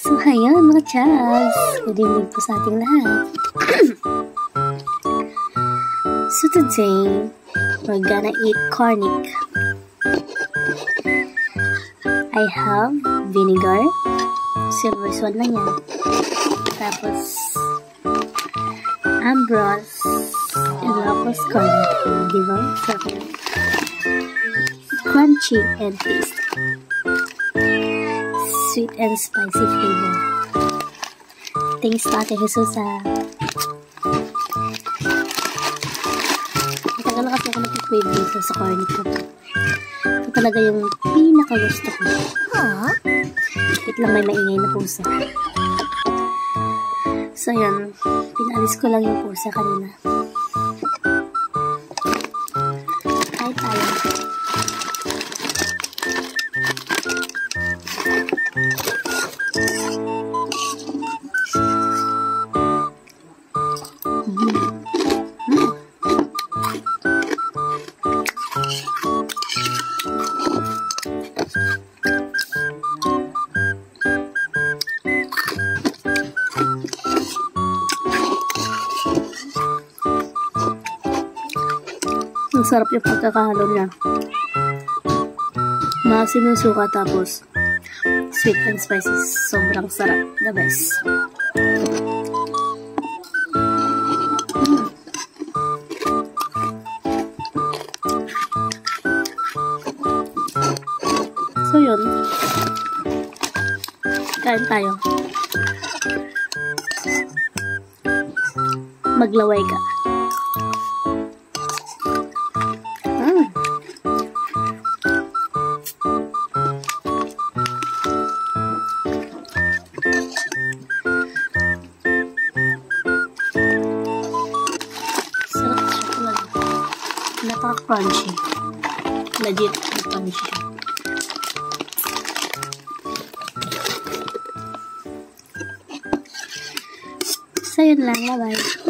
So, ayan mga chads. Good evening po sa ating lahat. So, today, we're gonna eat cornic. I have vinegar. Silver swan lang yan. Tapos, Ambros. And tapos cornic. Diba? Sarap yan. Crunchy and tasty. Sweet and spicy flavor. Thanks to Ate Jesus matagal na kasi ako nag-crave dito sa cornic ko. Ito talaga yung pinaka-gusto ko. Wait lang, may maingay na pusa. So yun, pinalis ko lang yung pusa kanina. Kahit tayo. Ang sarap yung pagkakahalo niya. Maasim yung suka tapos sweet and spicy. Sobrang sarap. The best. So yun. Kain tayo. Maglaway ka. Napaka-crunchy. Legit crunchy. So, yun lang. Bye-bye.